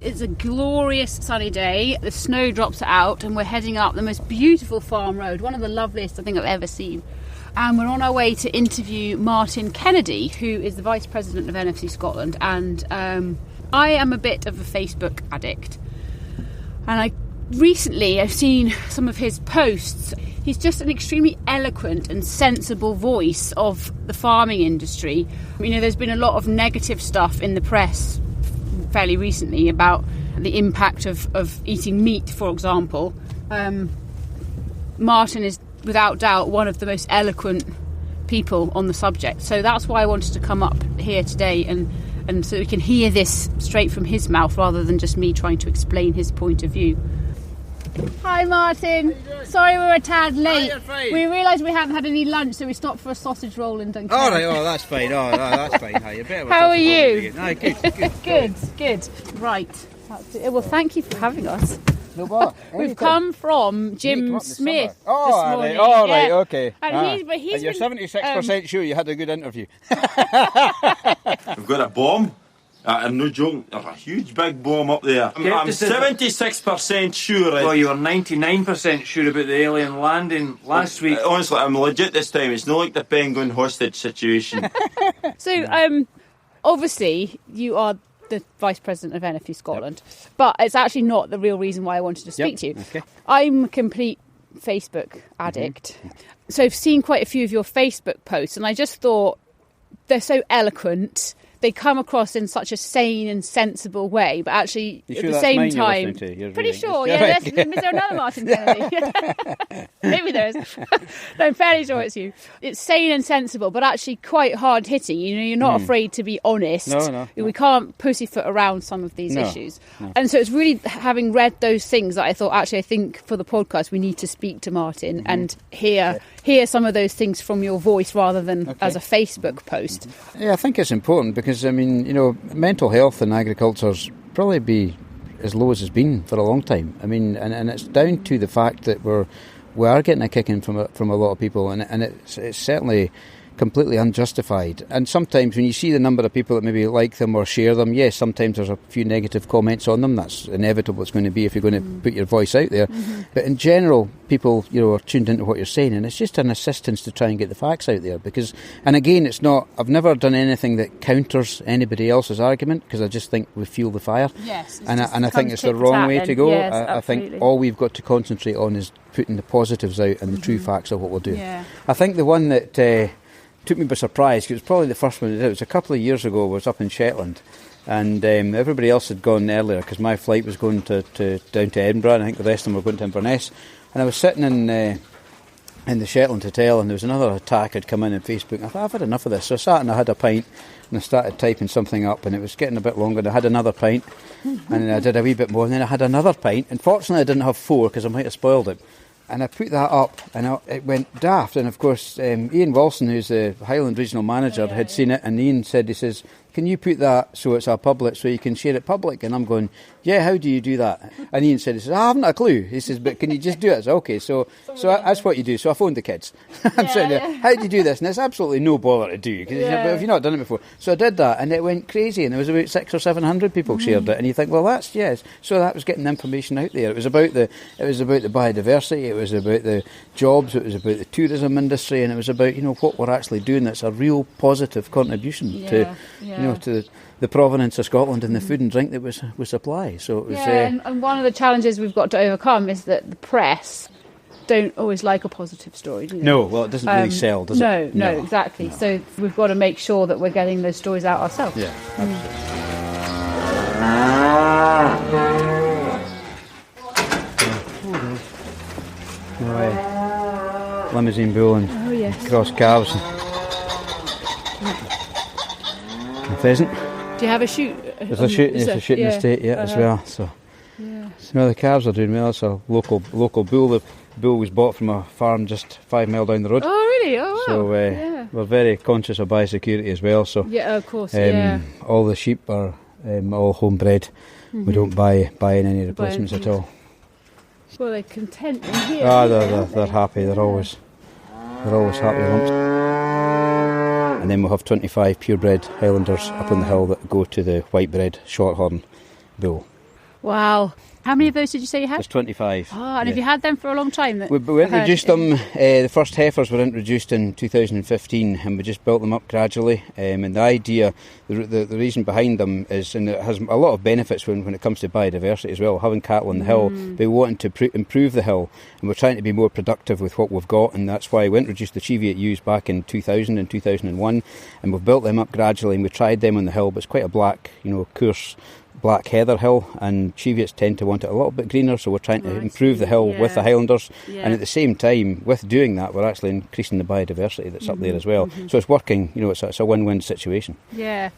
It's a glorious sunny day. The snowdrops are out and we're heading up the most beautiful farm road, one of the loveliest I think I've ever seen. And we're on our way to interview Martin Kennedy, who is the Vice President of NFC Scotland. And I am a bit of a Facebook addict. And I've seen some of his posts. He's just an extremely eloquent and sensible voice of the farming industry. You know, there's been a lot of negative stuff in the press fairly recently about the impact of eating meat, for example. Martin is without doubt one of the most eloquent people on the subject, so that's why I wanted to come up here today and so we can hear this straight from his mouth rather than just me trying to explain his point of view. Hi Martin, sorry we were a tad late. We realised we hadn't had any lunch, so we stopped for a sausage roll in Dunkirk. All right, that's fine. That's fine. How are you? No, good. Good. Right. Well, thank you for having us. No bother. We've come from Jim Smith this morning. All right, okay. And you're 76% sure you had a good interview. We've got a bomb. I'm no joking, there's a huge big bomb up there. I'm 76% sure. Well, you were 99% sure about the alien landing last week. Honestly, I'm legit this time. It's not like the penguin hostage situation. So, obviously, you are the Vice President of NFC Scotland, but it's actually not the real reason why I wanted to speak to you. Okay. I'm a complete Facebook addict. So I've seen quite a few of your Facebook posts, and I just thought they're so eloquent. They come across in such a sane and sensible way, but actually at the same time, pretty sure. Yeah, is there another Martin Kennedy? Maybe there is. No, I'm fairly sure it's you. It's sane and sensible, but actually quite hard hitting. You know, you're not afraid to be honest. No. We can't pussyfoot around some of these issues, and so it's really having read those things that I thought I think for the podcast we need to speak to Martin and hear some of those things from your voice rather than as a Facebook post. Yeah, I think it's important because, I mean, you know, mental health in agriculture's probably be as low as it's been for a long time. I mean, and it's down to the fact that we are getting a kicking from a lot of people, and it's certainly completely unjustified. And sometimes when you see the number of people that maybe like them or share them, yes, sometimes there's a few negative comments on them. That's inevitable. It's going to be if you're going to put your voice out there. But in general, people, you know, are tuned into what you're saying, and it's just an assistance to try and get the facts out there. Because, and again, it's not. I've never done anything that counters anybody else's argument, because I just think we fuel the fire. Yes, and I think it's the wrong way to go. Yes, I think all we've got to concentrate on is putting the positives out and the true facts of what we're doing. Yeah. I think the one that took me by surprise, because it was probably the first one to do it. It was a couple of years ago. I was up in Shetland, and everybody else had gone earlier because my flight was going down to Edinburgh, and I think the rest of them were going to Inverness. And I was sitting in the Shetland hotel, and there was another attack had come in on Facebook. And I thought, I've had enough of this. So I sat and I had a pint, and I started typing something up, and it was getting a bit longer. And I had another pint, and then I did a wee bit more, and then I had another pint. Unfortunately, I didn't have 4 because I might have spoiled it. And I put that up, and it went daft. And of course, Ian Wilson, who's the Highland Regional Manager, had seen it. And Ian said, he says, "Can you put that so it's a public, so you can share it public?" And I'm going, "Yeah, how do you do that?" And Ian said, he says, "I haven't a clue." He says, "But can you just do it?" I said, "Okay, so that's what you do." So I phoned the kids. I'm sitting there, "How do you do this?" And it's absolutely no bother to do, because but have you not done it before? So I did that, and it went crazy, and there was about 600 or 700 people shared it. And you think, well, that's, yes. So that was getting the information out there. It was about the biodiversity, it was about the jobs, it was about the tourism industry, and it was about, you know, what we're actually doing that's a real positive contribution to you know, to the provenance of Scotland and the food and drink that we supply. So it was. And one of the challenges we've got to overcome is that the press don't always like a positive story, do they? No, well, it doesn't really sell, does it? No, exactly. No. So we've got to make sure that we're getting those stories out ourselves. Yeah, absolutely. Limousine bull and cross calves and pheasant. Do you have a shoot? There's a shooting estate as well. So the calves are doing well. It's a local bull. The bull was bought from a farm just 5 mile down the road. Oh, really? Oh, wow. So we're very conscious of biosecurity as well. So of course. All the sheep are all homebred. We don't buy in any replacements at all. Well, they're content in here. They're happy. They're always happy lumps. And then we'll have 25 purebred Highlanders up on the hill that go to the whitebred Shorthorn bull. Wow. How many of those did you say you had? There's 25. Oh, and have you had them for a long time? We introduced them, the first heifers were introduced in 2015, and we just built them up gradually. And the idea, the reason behind them is, and it has a lot of benefits when it comes to biodiversity as well, having cattle on the hill, they want to improve the hill, and we're trying to be more productive with what we've got, and that's why we introduced the Cheviot ewes back in 2000 and 2001, and we've built them up gradually, and we tried them on the hill, but it's quite a black, coarse black heather hill, and Cheviots tend to want it a little bit greener, so we're trying to improve the hill with the Highlanders, and at the same time, with doing that, we're actually increasing the biodiversity that's up there as well. So it's working, it's a win-win situation. Yeah.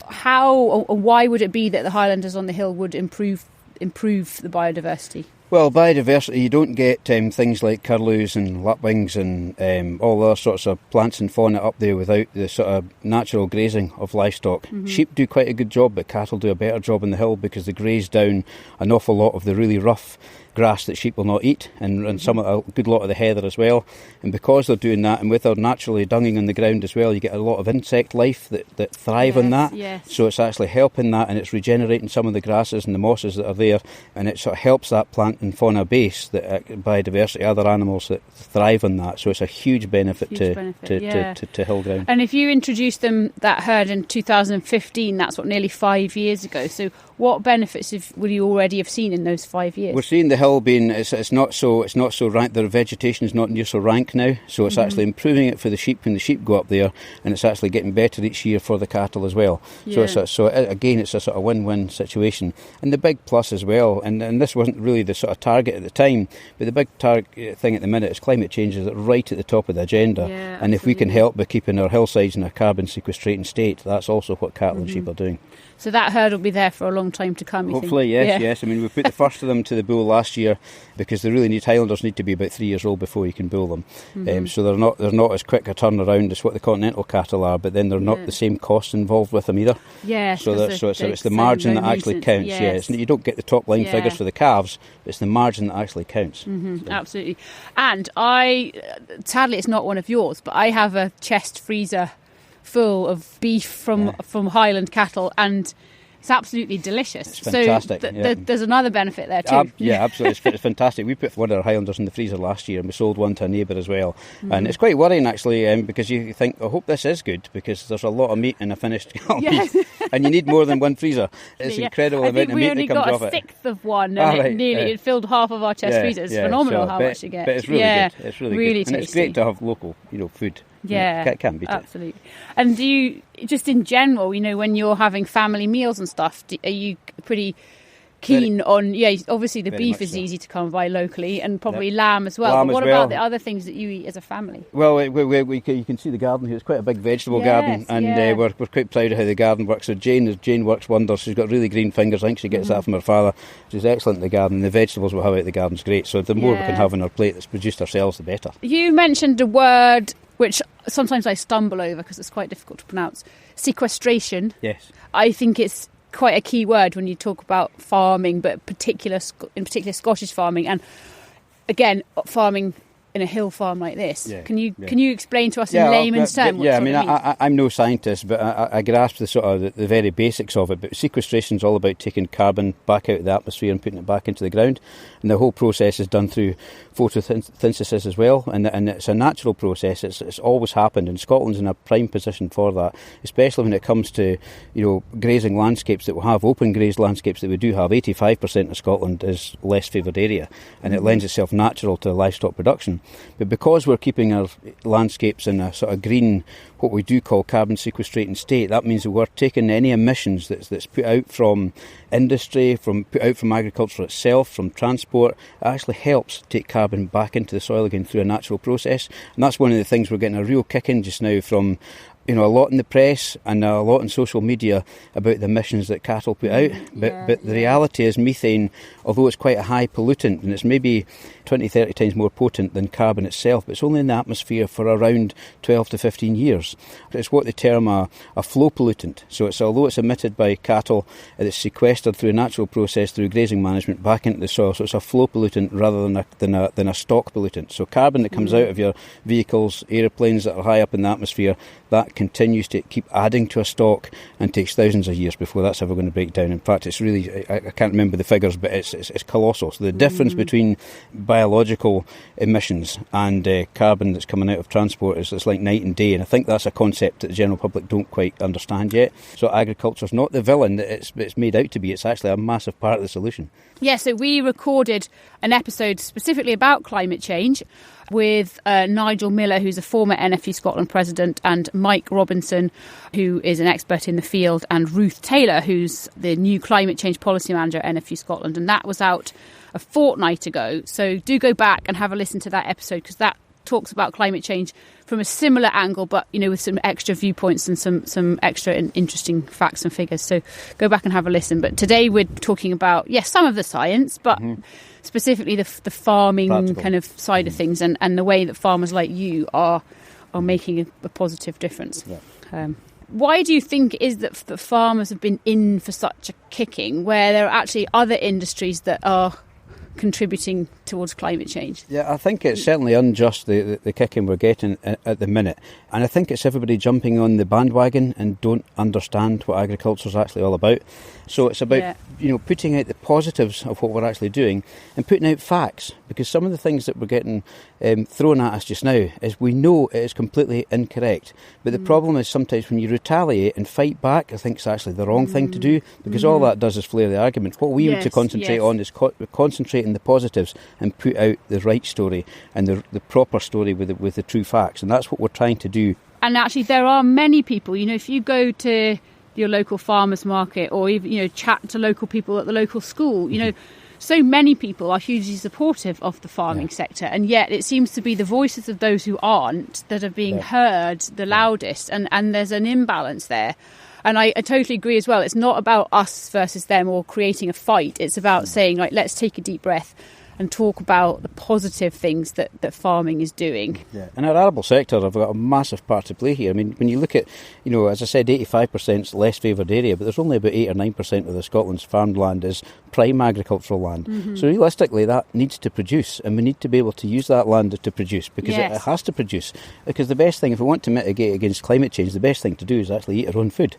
How or why would it be that the Highlanders on the hill would improve the biodiversity? Well, biodiversity, you don't get things like curlews and lapwings and all other sorts of plants and fauna up there without the sort of natural grazing of livestock. Sheep do quite a good job, but cattle do a better job on the hill because they graze down an awful lot of the really rough grass that sheep will not eat, and a good lot of the heather as well. And because they're doing that, and with their naturally dunging on the ground as well, you get a lot of insect life that thrive on that. Yes. So it's actually helping that, and it's regenerating some of the grasses and the mosses that are there, and it sort of helps that plant and fauna base, that biodiversity, other animals that thrive on that. So it's a huge benefit to hill ground. And if you introduced that herd in 2015, that's nearly 5 years ago. So what benefits will you already have seen in those 5 years? We're seeing the hill being it's not so rank. The vegetation is not near so rank now, so it's actually improving it for the sheep when the sheep go up there, and it's actually getting better each year for the cattle as well. Yeah. So again, it's a sort of win-win situation. And the big plus as well, and this wasn't really the sort of target at the time, but the big target thing at the minute is climate change is right at the top of the agenda. Yeah, and if we can help by keeping our hillsides in a carbon sequestrating state, that's also what cattle and sheep are doing. So that herd will be there for a long time to come, you Hopefully, think? yes. I mean, we put the first of them to the bull last year because Highlanders need to be about 3 years old before you can bull them. So they're not as quick a turnaround as what the continental cattle are, but then they're not the same costs involved with them either. Yes. So it's the margin that actually counts. Yes. You don't get the top line figures for the calves, but it's the margin that actually counts. Absolutely. And sadly it's not one of yours, but I have a chest freezer full of beef from Highland cattle, and it's absolutely delicious. It's fantastic. So there's another benefit there too. Absolutely. It's fantastic. We put one of our Highlanders in the freezer last year, and we sold one to a neighbour as well. And it's quite worrying actually, because you think, I hope this is good, because there's a lot of meat in a finished meat, and you need more than one freezer. It's incredible amount of meat that comes off it. I think we only got a sixth of one, and it filled half of our chest freezer. It's phenomenal how much you get. But it's really good. It's really good. Tasty. And it's great to have local, food. Yeah, can't beat it. Absolutely. And do you, just in general, when you're having family meals and stuff, are you pretty keen on? Yeah, obviously the beef is easy to come by locally, and probably lamb as well. But what about the other things that you eat as a family? Well, you can see the garden here. It's quite a big vegetable garden, and we're quite proud of how the garden works. So Jane works wonders. She's got really green fingers. I think she gets that from her father. She's excellent in the garden. The vegetables we have out of the garden's great. So the more we can have on our plate that's produced ourselves, the better. You mentioned a word which sometimes I stumble over because it's quite difficult to pronounce. Sequestration. Yes. I think it's quite a key word when you talk about farming, but in particular Scottish farming, and again farming in a hill farm like this. Can you explain to us in layman's terms what it means? I'm no scientist, but I grasp the very basics of it. But sequestration is all about taking carbon back out of the atmosphere and putting it back into the ground, and the whole process is done through photosynthesis as well, and it's a natural process. It's always happened, and Scotland's in a prime position for that, especially when it comes to grazing landscapes that we have, open grazed landscapes that we do have. 85% of Scotland is less favoured area, and it lends itself natural to livestock production. But because we're keeping our landscapes in a sort of green, what we do call carbon sequestrating state, that means that we're taking any emissions that's put out from industry, put out from agriculture itself, from transport. It actually helps take carbon back into the soil again through a natural process. And that's one of the things we're getting a real kick in just now from a lot in the press and a lot on social media about the emissions that cattle put out. But the reality is methane, although it's quite a high pollutant, and it's maybe 20-30 times more potent than carbon itself, but it's only in the atmosphere for around 12 to 15 years. It's what they term a flow pollutant. So although it's emitted by cattle, it's sequestered through a natural process through grazing management back into the soil. So it's a flow pollutant rather than a stock pollutant. So carbon that comes out of your vehicles, aeroplanes that are high up in the atmosphere, that that continues to keep adding to a stock and takes thousands of years before that's ever going to break down. In fact, it's really, I can't remember the figures, but it's colossal. So the difference between biological emissions and carbon that's coming out of transport is like night and day, and I think that's a concept that the general public don't quite understand yet. So agriculture's not the villain that it's made out to be. It's actually a massive part of the solution. Yeah, so we recorded an episode specifically about climate change with Nigel Miller, who's a former NFU Scotland president, and Mike Robinson, who is an expert in the field, and Ruth Taylor, who's the new climate change policy manager at NFU Scotland. And that was out a fortnight ago. So do go back and have a listen to that episode, because that talks about climate change from a similar angle, but with some extra viewpoints and some extra interesting facts and figures. So go back and have a listen. But today we're talking about some of the science, but specifically the farming practical kind of side of things, and the way that farmers like you are making a positive difference. Why do you think it is that the farmers have been in for such a kicking, where there are actually other industries that are contributing towards climate change? Yeah, I think it's certainly unjust, the kicking we're getting at the minute. And I think it's everybody jumping on the bandwagon and don't understand what agriculture is actually all about. So it's about, putting out the positives of what we're actually doing and putting out facts, because some of the things that we're getting thrown at us just now is we know it is completely incorrect. But the problem is sometimes when you retaliate and fight back, I think it's actually the wrong thing to do, because all that does is flare the argument. What we need to concentrate on is concentrate on the positives and put out the right story and the proper story with the true facts. And that's what we're trying to do. And actually there are many people, if you go to your local farmers market, or even chat to local people at the local school, so many people are hugely supportive of the farming sector, and yet it seems to be the voices of those who aren't that are being heard the loudest, and there's an imbalance there. And I totally agree as well. It's not about us versus them or creating a fight. It's about saying, let's take a deep breath and talk about the positive things that farming is doing. Yeah. And our arable sector have got a massive part to play here. I mean, when you look at, as I said, 85% is less favoured area, but there's only about 8 or 9% of the Scotland's farmed land is prime agricultural land. So realistically, that needs to produce, and we need to be able to use that land to produce, because it has to produce. Because the best thing, if we want to mitigate against climate change, the best thing to do is actually eat our own food.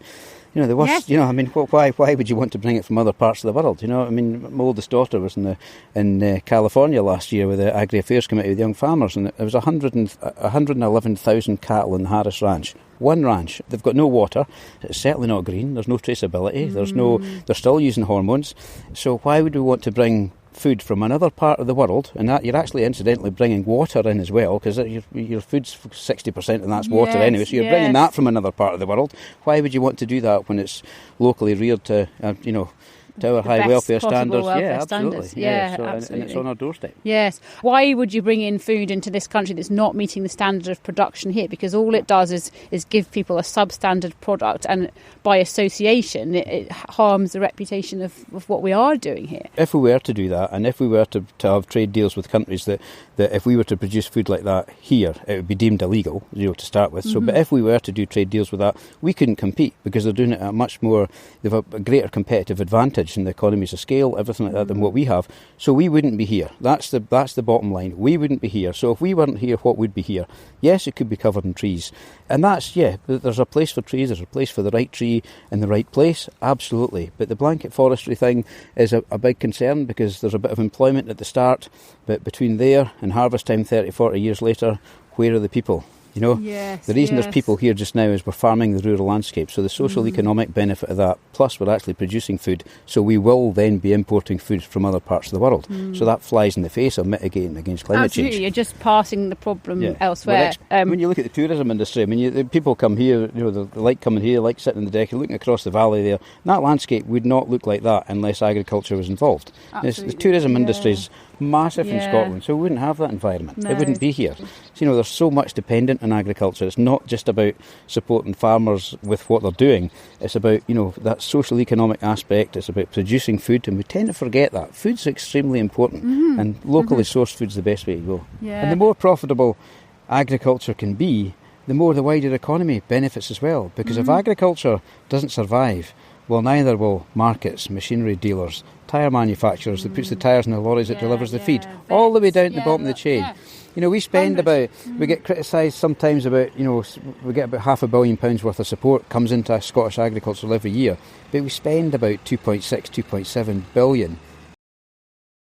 The worst, why would you want to bring it from other parts of the world? My oldest daughter was in California last year with the Agri Affairs Committee with young farmers, and there was 111,000 cattle in the Harris Ranch. One ranch. They've got no water. It's certainly not green. There's no traceability. They're still using hormones. So why would we want to bring food from another part of the world, and that you're actually incidentally bringing water in as well, because your food's 60% and that's water anyway, so you're bringing that from another part of the world. Why would you want to do that when it's locally reared to to our high welfare standards? Absolutely. And it's on our doorstep. Yes. Why would you bring in food into this country that's not meeting the standard of production here? Because all it does is give people a substandard product, and by association it harms the reputation of what we are doing here. If we were to do that, and if we were to have trade deals with countries that if we were to produce food like that here, it would be deemed illegal, to start with. So, but if we were to do trade deals with that, we couldn't compete, because they're doing it at they've a greater competitive advantage in the economies of scale, everything like that, than what we have. So we wouldn't be here. That's the bottom line. We wouldn't be here. So if we weren't here, what would be here? Yes, it could be covered in trees. And there's a place for trees, there's a place for the right tree in the right place, absolutely. But the blanket forestry thing is a big concern, because there's a bit of employment at the start, but between there and harvest time 30, 40 years later, where are the people? The reason there's people here just now is we're farming the rural landscape. So the social economic benefit of that, plus we're actually producing food. So we will then be importing food from other parts of the world. So that flies in the face of mitigating against climate change. You're just passing the problem elsewhere. When you look at the tourism industry, the people come here, they like coming here, like sitting on the deck and looking across the valley there. And that landscape would not look like that unless agriculture was involved. The tourism industry is massive in Scotland, so we wouldn't have that environment. It wouldn't be here. So, there's so much dependent on agriculture. It's not just about supporting farmers with what they're doing. It's about, that social economic aspect. It's about producing food, and we tend to forget that. Food's extremely important, and locally sourced food's the best way to go. And the more profitable agriculture can be, the more the wider economy benefits as well. Because if agriculture doesn't survive, Well, neither will markets, machinery dealers, tyre manufacturers that puts the tyres in the lorries that delivers the feed, all the way down to the bottom of the chain. Yeah. You know, we spend we get criticised sometimes about, you know, we get about £500 million worth of support comes into Scottish agriculture every year, but we spend about 2.6, 2.7 billion